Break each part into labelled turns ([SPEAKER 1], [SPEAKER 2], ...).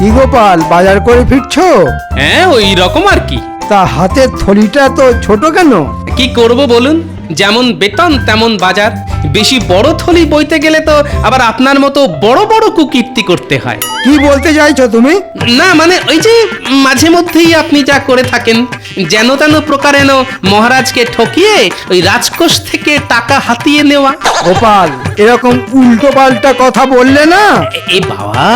[SPEAKER 1] কি গোপাল, বাজার করে ফিরছো?
[SPEAKER 2] হ্যাঁ, ওই রকম আর কি।
[SPEAKER 1] তা হাতের থলিটা তো ছোট কেন?
[SPEAKER 2] কি করব বলুন, যেমন বেতন তেমন বাজার। বেশি বড় থলি বইতে গেলে তো আবার আপনার মতো বড় বড় কুকীর্তি করতে হয়।
[SPEAKER 1] কি বলতে চাইছো তুমি?
[SPEAKER 2] না মানে ওই যে মাঝে মধ্যেই আপনি যা করে থাকেন, যেন তেন প্রকারেণ মহারাজকে ঠকিয়ে ওই রাজকোষ থেকে টাকা হাতিয়ে নেওয়া।
[SPEAKER 1] গোপাল, এরকম উল্টো পাল্টা কথা বললে না।
[SPEAKER 2] এ বাবা,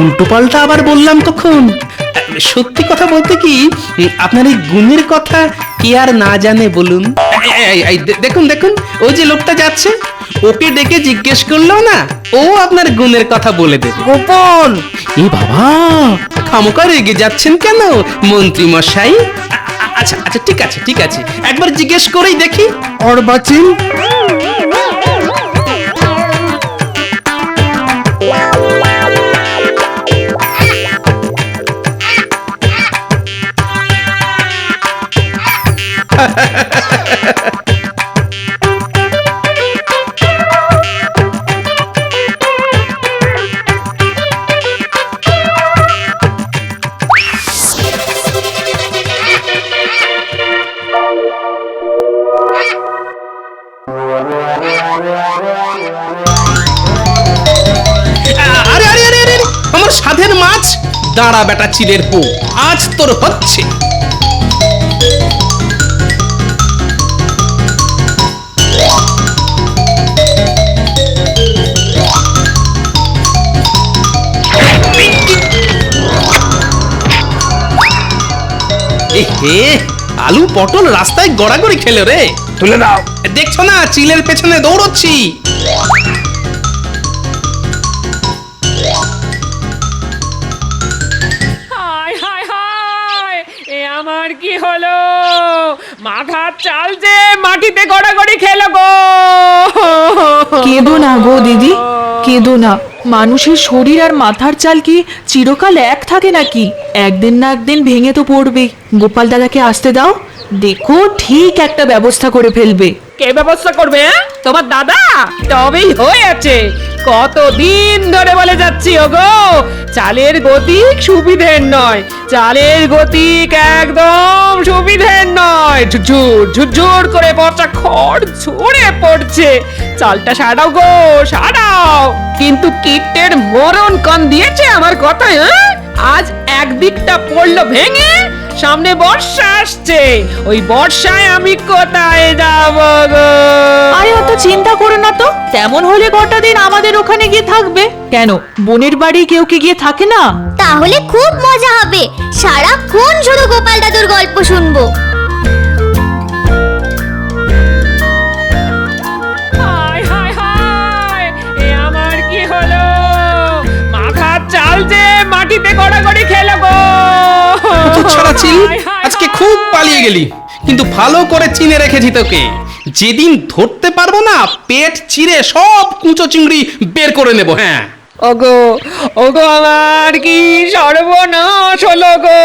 [SPEAKER 2] উল্টো পাল্টা আবার বললাম কখন? সত্যি কথা বলতে কি, আপনার এই গুণের কথা কে আর না জানে বলুন। দেখুন দেখুন, ওই যে লোকটা যাচ্ছে, ওকে ডেকে জিজ্ঞেস করলো না, ও আপনার গুণের কথা বলে দেবে।
[SPEAKER 1] গোপাল,
[SPEAKER 2] এ বাবা, খামোকা রেগে যাচ্ছেন কেন মন্ত্রী মশাই? আচ্ছা আচ্ছা, ঠিক আছে ঠিক আছে, একবার জিজ্ঞেস করেই দেখি।
[SPEAKER 1] অর্বাচীন,
[SPEAKER 2] আরে আরে আরে আরে, আমার সাধের মাছ! দাঁড়া বেটা চিলের পো, আজ তোর হচ্ছে। এহে, আলু পটল রাস্তায় গড়াগড়ি খেলো রে।
[SPEAKER 1] তুলে দাও।
[SPEAKER 2] দেখছো না চিলের পেছনে দৌড়চ্ছি।
[SPEAKER 3] হায় হায় হায়, এ আমার কি হলো? মাথার চাল যে মাটিতে গড়াগড়ি খেলো গো।
[SPEAKER 4] কেঁদো না গো দিদি, কেঁদো না। মানুষের শরীর আর মাথার চাল কি চিরকাল এক থাকে নাকি? একদিন না একদিন ভেঙে তো পড়বে। গোপাল দাদাকে আসতে দাও, দেখো ঠিক একটা ব্যবস্থা করে ফেলবে।
[SPEAKER 3] কে ব্যবস্থা করবে? তোমার দাদা? তবেই হয়েছে। কতদিন ধরে বলে যাচ্ছি ওগো, চালের গতিক সুবিধের নয়, চালের গতিক একদম সুবিধের নয়। ঝুরঝুর ঝুরঝুর করে পচা খড় ঝরে পড়ছে। চালটা সারাও গো, সারাও। কিন্তু কীটের মরণ কান দিয়েছে আমার কথায়। আজ একদিকটা পড়লো ভেঙে, সামনে বর্ষা আসছে, ওই বর্ষায় আমি কোথায় যাব গো?
[SPEAKER 4] আরে অত চিন্তা করো না তো, তেমন হলে কটা দিন আমাদের ওখানে গিয়ে থাকবে। কেন, বোনের বাড়ি কেউ কি গিয়ে থাকে না?
[SPEAKER 5] তাহলে খুব মজা হবে, সারাক্ষণ শুধু গোপাল দাদুর গল্প শুনবো।
[SPEAKER 3] হায় হায় হায়, এ আমার কি হলো? মাথার চাল যে মাটিতে গড়াগড়ি খেলো গো।
[SPEAKER 2] ছাড়া চিল,
[SPEAKER 3] হায় হায়
[SPEAKER 2] আজকে খুব পালিয়ে গেলি, কিন্তু ভালো করে চিনে রেখেছি তোকে। যেদিন ধরতে পারবো না, পেট চিরে সব কুঁচো চিংড়ি বের করে নেব। হ্যাঁ,
[SPEAKER 3] ওগো ওগো, আমার কি সর্বনাশ হলো গো।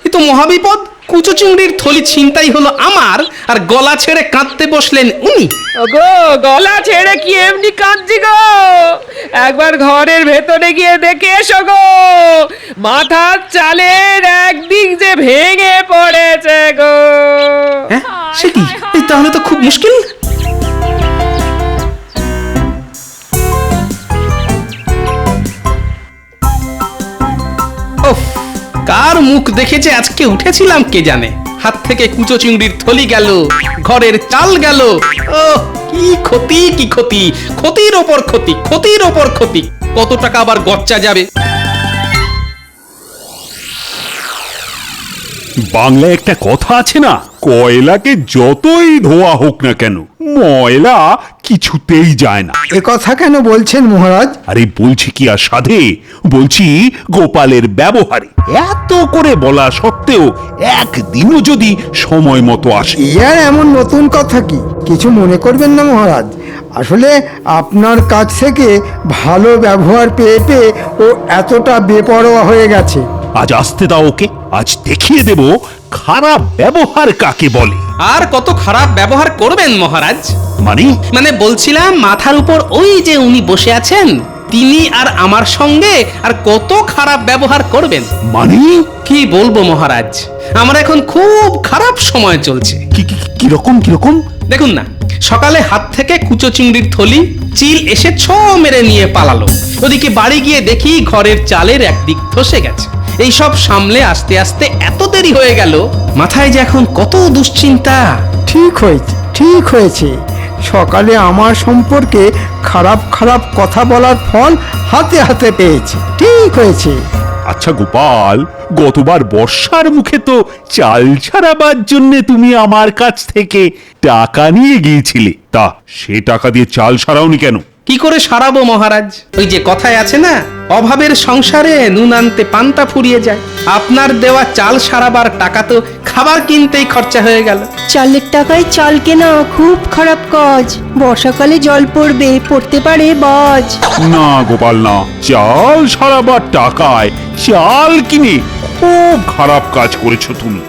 [SPEAKER 2] এ তো মহাবিপদ। কুচো চিংড়ির থলি ছিনতাই হলো আমার, আর গলা ছেড়ে কাঁদতে বসলেন উনি।
[SPEAKER 3] ওগো, গলা ছেড়ে কি এমনি কাঁদছি গো? একবার ঘরের ভেতরে গিয়ে দেখে এসো গো, মাথার চালের একদিক যে ভেঙে পড়েছে গো।
[SPEAKER 2] হ্যাঁ, সে কি? এই তাহলে তো খুব মুশকিল। ওফ, কার মুখ দেখেছে আজকে উঠেছিলাম কে জানে। হাত থেকে কুচো চিংড়ির থলি গেল, ঘরের চাল গেল। ও কি ক্ষতি, কি ক্ষতি! ক্ষতির ওপর ক্ষতি, ক্ষতির ওপর ক্ষতি। কত টাকা আবার গচ্চা যাবে।
[SPEAKER 6] বাংলায় একটা কথা আছে না, কয়লাকে যতই ধোয়া হোক না কেন, ময়লা কিছুতেই যায় না।
[SPEAKER 1] এ কথা কেন বলছেন মহারাজ?
[SPEAKER 6] আরে বলছি কি আর সাধে, বলছি গোপালের ব্যবহারে। এত করে বলা সত্ত্বেও একদিনও যদি সময় মতো আসে।
[SPEAKER 1] ইয়ার এমন নতুন কথা কি? কিছু মনে করবেন না মহারাজ, আসলে আপনার কাছ থেকে ভালো ব্যবহার পেয়ে পেয়ে ও এতটা বেপরোয়া হয়ে গেছে।
[SPEAKER 6] আজ আসতে দাও ওকে, আজ দেখিয়ে দেব খারাপ ব্যবহার কাকে বলে।
[SPEAKER 2] আর কত খারাপ ব্যবহার করবেন মহারাজ?
[SPEAKER 6] মানে
[SPEAKER 2] মানে বলছিলাম, মাথার উপর ওই যে উনি বসে আছেন, তিনি আর আমার সঙ্গে আর কত খারাপ ব্যবহার করবেন।
[SPEAKER 6] মানে
[SPEAKER 2] কি বলবো মহারাজ, আমার এখন খুব খারাপ সময় চলছে।
[SPEAKER 6] কিরকম
[SPEAKER 2] দেখুন না, সকালে হাত থেকে কুচো চিংড়ির থলি চিল এসে ছ মেরে নিয়ে পালালো। ওদিকে বাড়ি গিয়ে দেখি ঘরের চালের একদিক ধসে গেছে। এইসব সামলে আস্তে আস্তে এত দেরি হয়ে গেল, মাথায় যে এখন কত দুশ্চিন্তা।
[SPEAKER 1] ঠিক হয়েছে সকালে আমার সম্পর্কে খারাপ খারাপ কথা বলার ফল হাতে হাতে পেয়েছে। ঠিক হয়েছে।
[SPEAKER 6] আচ্ছা গোপাল, গতবার বর্ষার মুখে তো চাল ছাড়াবার জন্য তুমি আমার কাছ থেকে টাকা নিয়ে গিয়েছিলে, তা সে টাকা দিয়ে চাল সারাওনি কেন?
[SPEAKER 2] কি করে সারাবো মহারাজ? ওই যে কথায় আছে না, অভাবের সংসারে নুন আনতে পান্তা ফুরিয়ে যায়। আপনার দেওয়া চাল সারাবার টাকা তো খাবার কিনতেই খরচা হয়ে গেল।
[SPEAKER 7] চালের টাকায় চাল কেনা খুব খারাপ কাজ। বর্ষাকালে জল পড়তে পারে বাজ।
[SPEAKER 6] না গোপাল না, চাল সারাবার টাকায় চাল কিনে খুব খারাপ কাজ করেছো তুমি।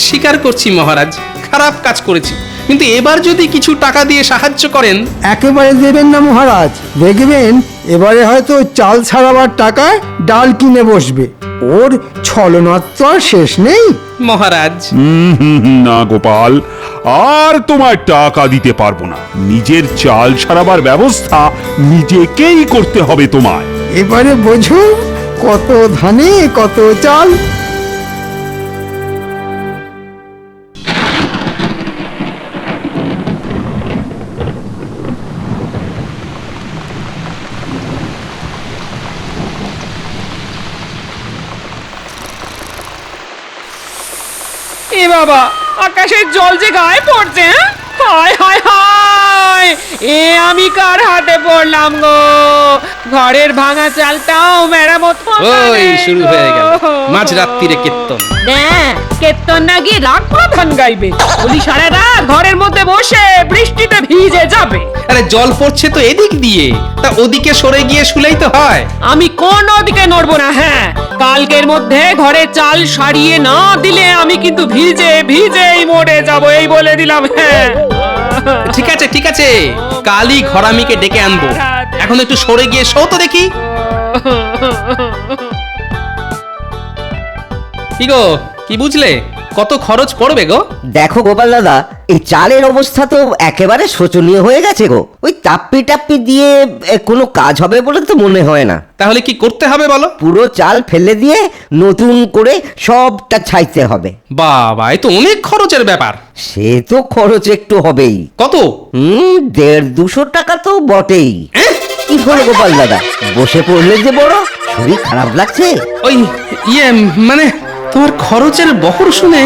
[SPEAKER 2] স্বীকার করছি মহারাজ, খারাপ কাজ করেছি, কিন্তু এবার যদি কিছু টাকা দিয়ে সাহায্য করেন।
[SPEAKER 1] একেবারে দেবেন না মহারাজ, দেখবেন এবারে হয়তো চাল ছাড়াবার টাকায় ডাল কিনে বসবে। ওর ছলনার তো আর শেষ নেই।
[SPEAKER 2] মহারাজ
[SPEAKER 6] না গোপাল, আর তোমার টাকা দিতে পারবো না। নিজের চাল সারাবার ব্যবস্থা নিজেকেই করতে হবে তোমায়।
[SPEAKER 1] এবারে বোঝো কত ধানে কত চাল।
[SPEAKER 3] এ বাবা, আকাশের জল যে গায়ে পড়ছে। হ্যাঁ, হায় হায় হায়, এ আমি কার হাতে পড়লাম গো? ঘরের ভাঙা চালটাও মেরামত
[SPEAKER 2] ওই শুরু হয়ে গেল মাঝরাত্রিরে কীর্তন।
[SPEAKER 3] কীর্তন না গিয়ে রাগ প্রধান গাইবে। বলি সারা রাত ঘরের মধ্যে বসে বৃষ্টিতে ভিজে যাবে।
[SPEAKER 2] আরে জল পড়ছে তো এদিক দিয়ে, তা ওদিকে সরে গিয়ে শুলেই তো হয়।
[SPEAKER 3] আমি কোন দিকে নড়বো না। হ্যাঁ, কালকের মধ্যে ঘরে চাল সারিয়ে না দিলে আমি কিন্তু ভিজেই মরে যাব, এই বলে দিলাম। হ্যাঁ
[SPEAKER 2] ঠিক আছে, কালই ঘরামিকে ডেকে আনবো। এখন একটু সরে গিয়ে শো তো দেখি। কি গো, কি বুঝলে? কত খরচ পড়বে গো?
[SPEAKER 8] দেখো গোপাল দাদা, এই চালের অবস্থা তো একেবারে শোচনীয় হয়ে গেছে গো। ওই টাপ্পি দিয়ে কোনো কাজ হবে বলে তো মনে হয় না।
[SPEAKER 2] তাহলে কি করতে হবে বলো?
[SPEAKER 8] পুরো চাল ফেলে দিয়ে নতুন করে সবটা ছাইতে হবে।
[SPEAKER 2] বাবা, এ তো অনেক খরচের ব্যাপার।
[SPEAKER 8] সে তো খরচ একটু হবেই।
[SPEAKER 2] কত?
[SPEAKER 8] 150-200 টাকা তো বটেই। কি হলো গোপাল দাদা, বসে পড়লে যে বড়, শরীর খারাপ লাগছে?
[SPEAKER 2] ওই মানে তোমার খরচের বহর শুনে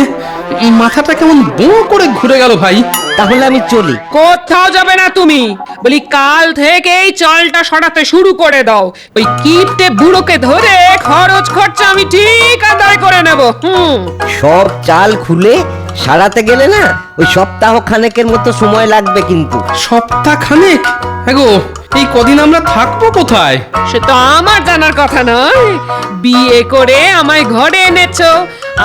[SPEAKER 2] মাথাটা কেমন বো করে ঘুরে গেল ভাই।
[SPEAKER 8] তাহলে আমি চলি।
[SPEAKER 3] কোথাও যাবে না তুমি। বলি কাল থেকেই চালটা সরাতে শুরু করে দাও। ওই কিপটে বুড়োকে ধরে খরচ খরচা আমি ঠিক আদায় করে নেব।
[SPEAKER 8] সব চাল খুলে সারাতে গেলে না ওই সপ্তাহ খানেকের মতো সময় লাগবে কিন্তু।
[SPEAKER 2] সপ্তাহ খানেক? গো, এই কদিন আমরা থাকবো কোথায়?
[SPEAKER 3] সে তো আমার জানার কথা নয়। বিয়ে করে আমায় ঘরে এনেছো,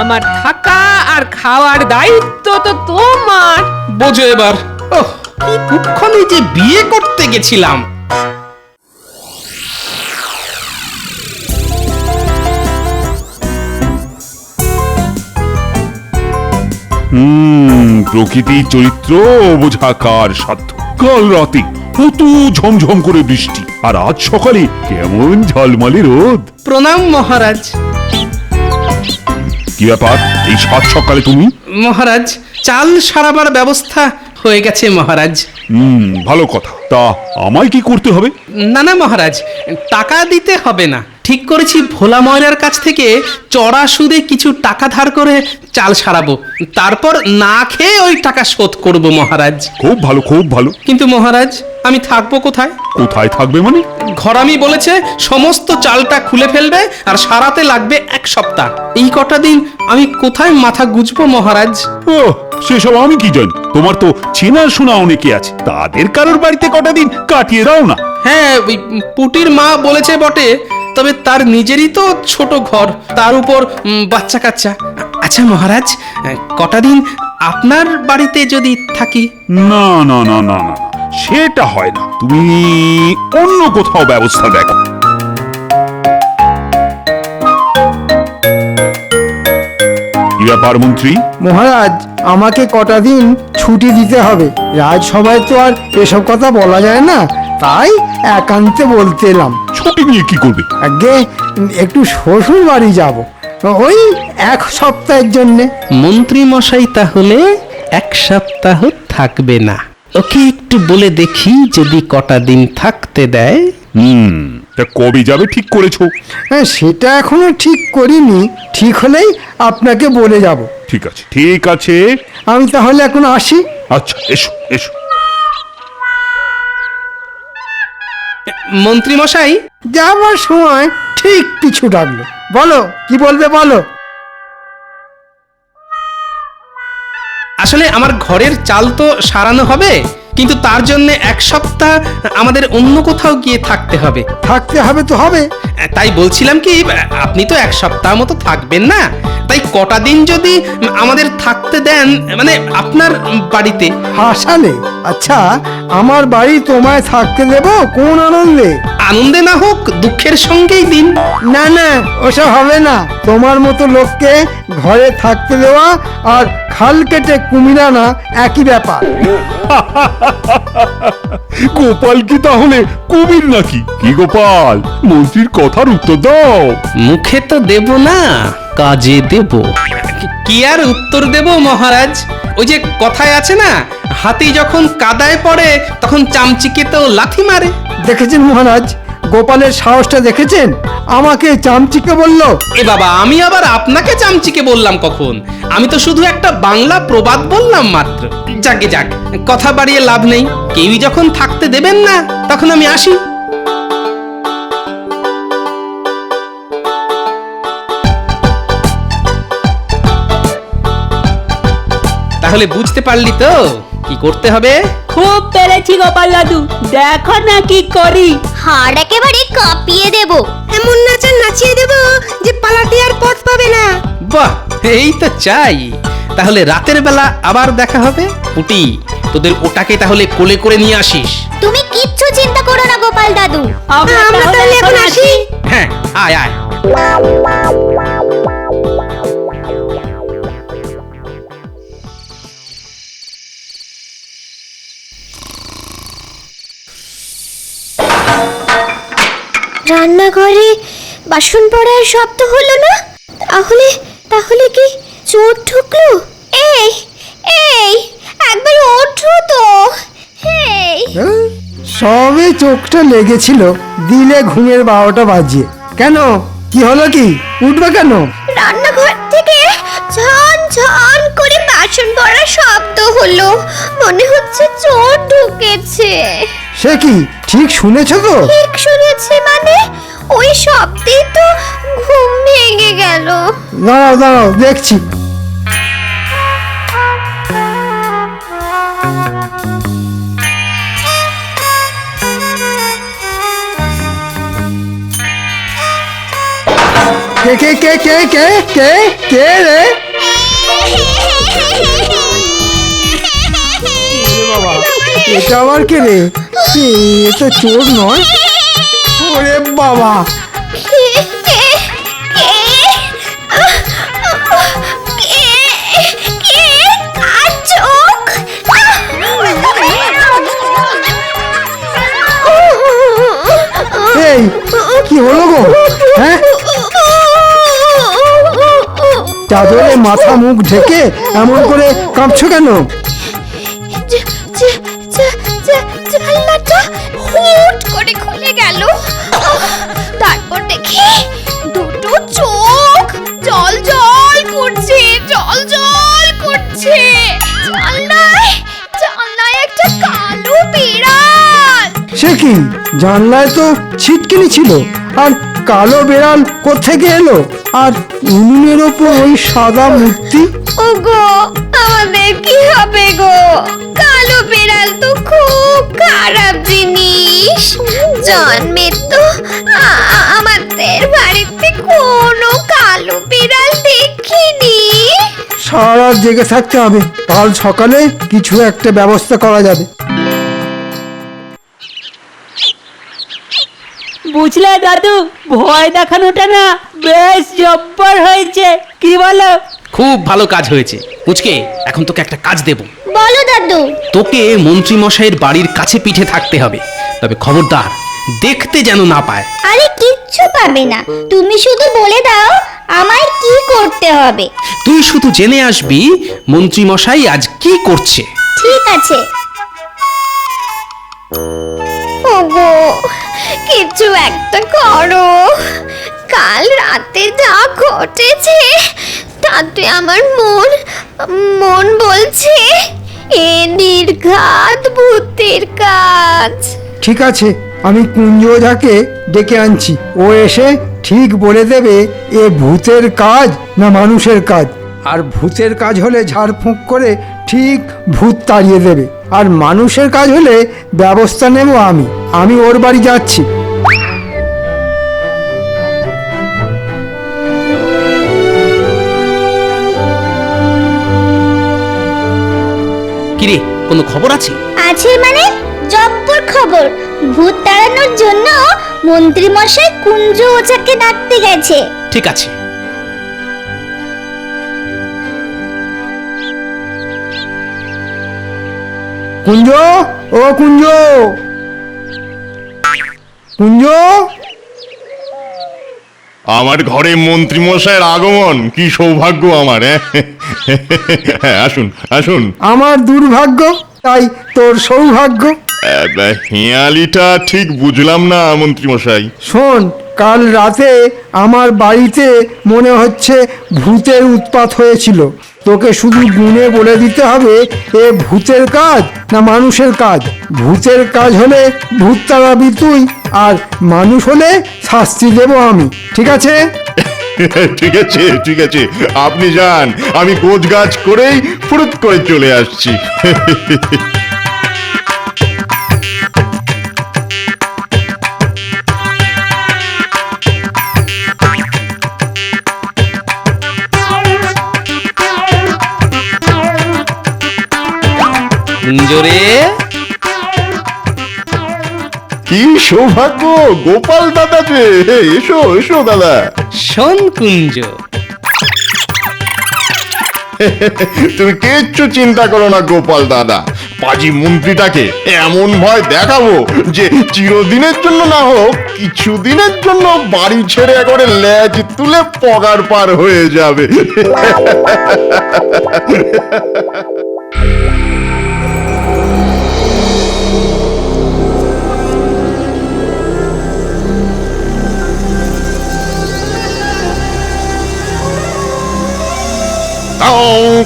[SPEAKER 3] আমার থাকা আর খাওয়ার দায়িত্ব তো তোমার।
[SPEAKER 2] বোঝো এবার। ওহ, কি কুক্ষণে যে বিয়ে করতে গেছিলাম।
[SPEAKER 6] প্রকৃতির চরিত্র বোঝা কার সাধ্য। কাল রাতে কত ঝমঝম করে বৃষ্টি, আর আজ সকালে কেমন ঝলমলে রোদ।
[SPEAKER 2] প্রণাম মহারাজ।
[SPEAKER 6] কি ব্যাপার, এই সাত সকালে তুমি?
[SPEAKER 2] মহারাজ, চাল সারাবার ব্যবস্থা হয়ে গেছে মহারাজ।
[SPEAKER 6] ভালো কথা। তা আমায় কি করতে হবে?
[SPEAKER 2] না মহারাজ, টাকা দিতে হবে না। ঠিক করেছি ভোলা ময়রার কাছ থেকে চড়া সুদে কিছু টাকা ধার করে চাল সারাবো, তারপর না খেয়ে ওই টাকা শোধ করব মহারাজ।
[SPEAKER 6] খুব ভালো, খুব ভালো।
[SPEAKER 2] কিন্তু মহারাজ, আমি থাকবো কোথায়?
[SPEAKER 6] কোথায় থাকবে মানে?
[SPEAKER 2] ঘরামি বলেছে সমস্ত চালটা খুলে ফেলবে আর সারাতে লাগবে 1 সপ্তাহ। এই কটা দিন আমি কোথায় মাথা গুজবো মহারাজ?
[SPEAKER 6] ও, সেসব আমি কি জানি। তোমার তো চেনা শোনা অনেকে আছে, তাদের কারোর বাড়িতে কটা দিন কাটিয়ে দাও না।
[SPEAKER 2] হ্যাঁ, ওই পুটির মা বলেছে বটে, তবে তার নিজেরই তো ছোট ঘর, তার উপর বাচ্চা কাচ্চা। আচ্ছা মহারাজ, কটা দিন আপনার বাড়িতে যদি থাকি?
[SPEAKER 6] না না না না না, সেটা হয় না। তুমি অন্য কোথাও ব্যবস্থা দেখো। ব্যাপার মন্ত্রী?
[SPEAKER 1] মহারাজ, আমাকে কটা দিন ছুটি দিতে হবে। রাজসভায় তো আর এসব কথা বলা যায় না, তাই একান্তে বলতে এলাম।
[SPEAKER 6] ছুটি নিয়ে কি করবে?
[SPEAKER 1] আগে একটু শ্বশুর বাড়ি যাব, ওই 1 সপ্তাহের জন্যে।
[SPEAKER 2] মন্ত্রী মশাই তাহলে 1 সপ্তাহ থাকবে না। ওকে একটু বলে দেখি যদি কটা দিন থাকতে দেয়।
[SPEAKER 6] তা কবে যাবে ঠিক করেছো?
[SPEAKER 1] হ্যাঁ, সেটা এখনো ঠিক করিনি, ঠিক হলেই আপনাকে বলে যাব।
[SPEAKER 6] ঠিক আছে, ঠিক আছে।
[SPEAKER 1] আমি তাহলে এখন আসি।
[SPEAKER 6] আচ্ছা, এসো এসো।
[SPEAKER 2] মন্ত্রী মশাই,
[SPEAKER 1] যাবার সময় ঠিক পিছু ডাকলো। বলো, কি বলবে বলো।
[SPEAKER 2] আসলে আমার ঘরের চাল তো সারানো হবে, কিন্তু তার জন্য 1 সপ্তাহ আমাদের অন্য কোথাও গিয়ে থাকতে হবে।
[SPEAKER 1] থাকতে হবে তো হবে।
[SPEAKER 2] তাই বলছিলাম কি, আপনি তো 1 সপ্তাহ মতো থাকবেন না, তাই কটা দিন যদি আমাদের থাকতে দেন, মানে আপনার বাড়িতে।
[SPEAKER 1] হাসালে? আচ্ছা, আমার বাড়ি তোমায় থাকতে দেব কোন আনন্দে?
[SPEAKER 2] আনন্দে না হোক, দুঃখের সঙ্গেই দিন।
[SPEAKER 1] না না, ওসব হবে না। তোমার মতো লোককে ঘরে থাকতে দেওয়া আর খাল কেটে কুমির আনা একই ব্যাপার।
[SPEAKER 6] গোপাল কি তাহলে কুমির নাকি? কি গোপাল, মন্ত্রীর কথার উত্তর দাও।
[SPEAKER 2] মুখে তো দেব না, কাজে দেব। কি আর উত্তর দেব মহারাজ? ওই যে কথায় আছে না, হাতি যখন কাদায় পড়ে তখন চামচিকে তো লাথি মারে।
[SPEAKER 1] দেখেছেন মহারাজ, গোপালের সাহসটা দেখেছেন? আমাকে চামচিকে বলল।
[SPEAKER 2] এ বাবা, আমি আবার আপনাকে চামচিকে বললাম কখন? আমি তো শুধু একটা বাংলা প্রবাদ বললাম মাত্র। যাকে যাক, কথা বাড়িয়ে লাভ নেই। কেউই যখন থাকতে দেবেন না, তখন আমি আসি। তাহলে বুঝতে পারলি তো কি করতে হবে?
[SPEAKER 7] খুব পেরেছি গোপাল দাদু, দেখো না কি করি।
[SPEAKER 5] হাড় একেবারে কাঁপিয়ে দেব।
[SPEAKER 7] এমন নাচা নাচিয়ে দেব যে পালাতে আর পথ পাবে না।
[SPEAKER 2] বাহ, এই তো চাই। তাহলে রাতের বেলা আবার দেখা হবে। পুটি, তোদের ওটাকে তাহলে কোলে করে নিয়ে আসিস।
[SPEAKER 5] তুমি কিচ্ছু চিন্তা করো না গোপাল দাদু।
[SPEAKER 7] আমরা তাহলে এখন আসি।
[SPEAKER 2] হ্যাঁ, আয় আয়।
[SPEAKER 5] রান্নাঘরে বাসন পড়ার শব্দ হলো না? তাহলে তাহলে কি চোর ঢুকলো? এই এই, একবার ওঠো তো। এই,
[SPEAKER 1] সবে চোখটা লেগেছিল, দিলে ঘুমের 12টা বাজিয়ে। কেন, কি হলো কি? উঠবে কেন?
[SPEAKER 5] রান্নাঘর থেকে ঝন ঝন করে বাসন পড়ার শব্দ হলো। মনে হচ্ছে চোর ঢুকেছে।
[SPEAKER 1] সে কি, ঠিক শুনেছো তো?
[SPEAKER 5] ঠিক শুনেছি মানে? ওই শব্দেই তো ঘুম ভেঙে গেল।
[SPEAKER 1] দাঁড়াও দাঁড়াও, দেখছি। কে কে কে কে কে কে কে রে? বাবা, এটা আবার কে রে? এ তো চোর নয়। ওরে বাবা, এই কি হলো গো? হ্যাঁ, চাদরে মাথা মুখ ঢেকে এমন করে কাঁপছো কেন?
[SPEAKER 5] জানলাটা হুট করে খুলে গেল। তারপর দেখি দুটো চোখ জল জল করছে, জল জল করছে। জানলায় একটা কালো বিড়াল।
[SPEAKER 1] সে কি, জানলায় তো ছিটকিনি ছিল, আর কালো বেড়াল কোত্থেকে এলো? আর উনুনের ওপর ওই সাদা মূর্তি।
[SPEAKER 5] ওগো, আমাদের কি হবে গো? কালো বিড়াল তো খুব খারাপ জিনিস। জন্মে তো আমাদের বাড়িতে কোনো কালো বিড়াল দেখিনি।
[SPEAKER 1] সারা রাত জেগে থাকতে হবে, কাল সকালে কিছু একটা ব্যবস্থা করা যাবে।
[SPEAKER 7] বুঝলে দাদু, ভয় দেখানোটা না বেশ জব্বর হয়েছে, কি বলো?
[SPEAKER 2] খুব ভালো কাজ হয়েছে। পুচকে, এখন তোকে একটা কাজ দেব।
[SPEAKER 5] বলো দাদু।
[SPEAKER 2] তোকে মন্ত্রী মশাইয়ের বাড়ির কাছে পিঠে থাকতে হবে, তবে খবরদার দেখতে যেন না পায়।
[SPEAKER 5] আরে কিচ্ছু পাবে না, তুমি শুধু বলে দাও আমায় কি করতে হবে।
[SPEAKER 2] তুই শুধু জেনে আসবি মন্ত্রী মশাই আজ কি করছে।
[SPEAKER 5] ঠিক আছে। ওগো, কিছু একটা করো। কাল রাতে যা ঘটেছে তাতে আমার মন বলছে এ নির্ঘাত ভূতের কাজ।
[SPEAKER 1] ঠিক আছে, আমি কুঞ্জ ওঝাকে ডেকে আনছি। ও এসে ঠিক বলে দেবে এ ভূতের কাজ না মানুষের কাজ। আর ভূতের কাজ হলে ঝাড়ফুঁক করে ঠিক ভূত তাড়িয়ে দেবে, আর মানুষের কাজ হলে ব্যবস্থা নেব আমি ওর বাড়ি যাচ্ছি।
[SPEAKER 2] কিরে, কোনো খবর আছে?
[SPEAKER 5] আছে মানে জব্বর খবর। ভূত তাড়ানোর জন্য মন্ত্রী মশাই কুঞ্জ ওঝাকে ডাকতে গেছে।
[SPEAKER 2] ঠিক আছে।
[SPEAKER 1] কুঞ্জ, ও কুঞ্জ, কুঞ্জ।
[SPEAKER 9] আমার ঘরে মন্ত্রী মশাইয়ের আগমন, কি সৌভাগ্য আমার। হ্যাঁ, আসুন আসুন।
[SPEAKER 1] আমার দুর্ভাগ্য, তাই তোর সৌভাগ্য।
[SPEAKER 9] হেঁয়ালিটা ঠিক বুঝলাম না মন্ত্রী মশাই।
[SPEAKER 1] শোন, কাল রাতে আমার বাড়িতে মনে হচ্ছে ভূতের উৎপাত হয়েছিল। তোকে শুধু গুণে বলে দিতে হবে এ ভূতের কাজ না মানুষের কাজ। ভূতের কাজ হলে ভূত তাড়াবি তুই, আর মানুষ হলে শাস্তি দেব আমি। ঠিক আছে?
[SPEAKER 9] ঠিক আছে ঠিক আছে, আপনি যান, আমি গোছ গাছ করেই ফুরুত করে চলে আসছি।
[SPEAKER 2] কুঞ্জরে,
[SPEAKER 9] কি সৌভাগ্য, গোপাল দাদা যে। এসো এসো দাদা।
[SPEAKER 2] শোন কুঞ্জ,
[SPEAKER 9] তুমি কিচ্ছু চিন্তা করো না গোপাল দাদা। পাজি মন্ত্রীটাকে এমন ভয় দেখাবো যে চিরদিনের জন্য না হোক কিছুদিনের জন্য বাড়ি ছেড়ে একবারে লেজ তুলে পগার পার হয়ে যাবে।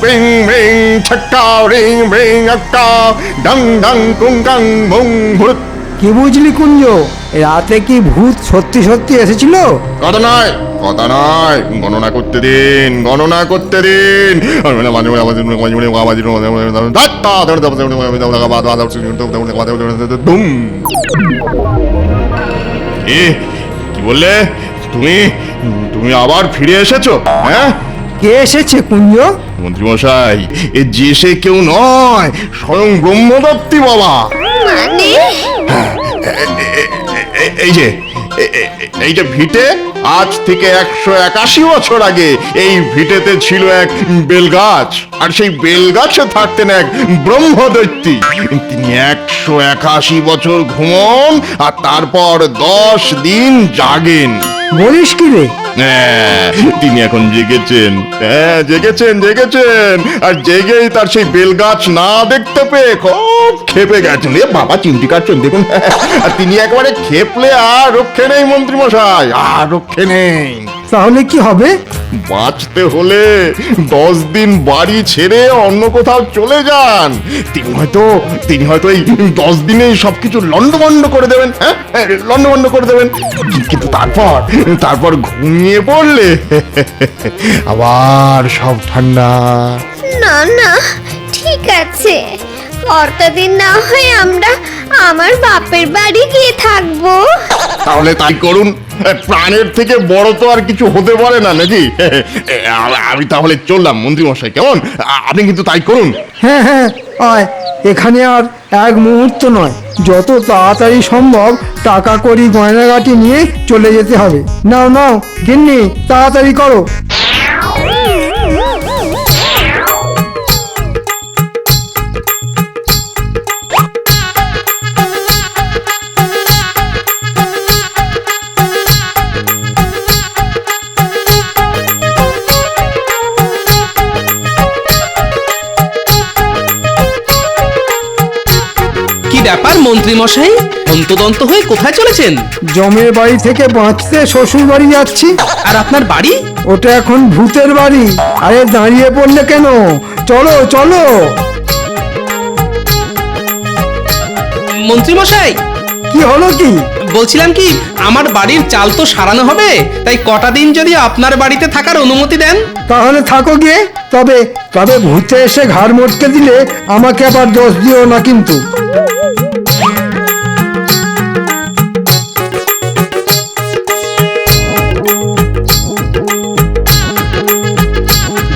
[SPEAKER 9] রিং রিং ছক্কা রিং রিং আক্কা ডং ডং কুং গাং মুং হুড়।
[SPEAKER 1] কি বুঝলি কুঞ্জ, রাতে কি ভূত সত্যি সত্যি এসেছিল?
[SPEAKER 9] কথা নয় কথা নয়, গণনা করতে দিন গণনা করতে দিন। কি বললে তুমি? তুমি আবার ফিরে এসেছো? হ্যাঁ,
[SPEAKER 1] কে এসেছে কুঞ্জ?
[SPEAKER 9] মন্ত্রী মশাই, এ যে সে কেউ নয়, স্বয়ং ব্রহ্মদত্তি বাবা।
[SPEAKER 5] মানে
[SPEAKER 9] এই যে এই যে ভিটে, আজ থেকে 181 বছর আগে এই ভিটেতে ছিল এক বেলগাছ, আর সেই বেলগাছে থাকতেন এক ব্রহ্মদৈত্যী। তিনি 181 বছর ঘুমন আর তারপর 10 দিন জাগেন।
[SPEAKER 1] বলিস কি রে?
[SPEAKER 9] তিনি এখন জেগেছেন। হ্যাঁ, জেগেছেন জেগেছেন, আর জেগেই তার সেই বেলগাছ না দেখতে পেয়ে খুব খেপে গেছেন। এ বাবা, চিমটি কাটছেন দেখুন। আর তিনি একবারে খেপলে আর রক্ষে নেই মন্ত্রী মশাই, আর রক্ষে নেই।
[SPEAKER 1] তাহলে কি হবে?
[SPEAKER 9] বাঁচতে হলে 10 দিন বাড়ি ছেড়ে অন্য কোথাও চলে যান। তিনি হয়তো এই 10 দিনেই সবকিছু লন্ডভন্ড করে দেবেন। হ্যাঁ, লন্ডভন্ড করে দেবেন। কিন্তু তারপর ঘুমিয়ে পড়লে আবার সব ঠান্ডা।
[SPEAKER 5] না না, ঠিক আছে, কতদিন না হয় আমরা আমার বাপের বাড়ি গিয়ে থাকবো।
[SPEAKER 9] তাহলে তাই করুন, প্রাণের থেকে বড় তো আর কিছু হতে পারে না নাকি? আমি তাহলে চললাম মন্ত্রী মশাই, কেমন? আপনি কিন্তু তাই করুন।
[SPEAKER 1] হ্যাঁ হ্যাঁ, আয়। এখানে আর এক মুহূর্ত নয়, যত তাড়াতাড়ি সম্ভব টাকা কড়ি গয়নাগাটি নিয়ে চলে যেতে হবে। নাও নাও গিন্নি, তাড়াতাড়ি করো।
[SPEAKER 2] মন্ত্রী মশাই অন্তদন্ত হয়ে কোথায় চলেছেন?
[SPEAKER 1] জমের বাড়ি থেকে বাঁচতে শ্বশুর বাড়ি যাচ্ছি।
[SPEAKER 2] আর আপনার বাড়ি?
[SPEAKER 1] ওটা এখন ভূতের বাড়ি। আরে দাঁড়িয়ে পড়লে কেন? চলো চলো।
[SPEAKER 2] মন্ত্রী মশাই,
[SPEAKER 1] কি হলো কি?
[SPEAKER 2] বলছিলাম কি, আমার বাড়ির চাল তো সারানো হবে, তাই কটা দিন যদি আপনার বাড়িতে থাকার অনুমতি দেন।
[SPEAKER 1] তাহলে থাকো গিয়ে। তবে তবে ভূতে এসে ঘাড় মটকে দিলে আমাকে আবার দোষ দিও না কিন্তু।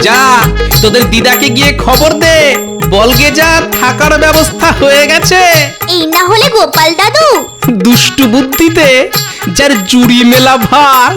[SPEAKER 2] যা, তোদের দিদাকে গিয়ে খবর দে, বলগে যা থাকার ব্যবস্থা হয়ে গেছে।
[SPEAKER 5] এই না হলে গোপাল দাদু
[SPEAKER 2] দুষ্টু বুদ্ধিতে যার জুড়ি মেলা ভার।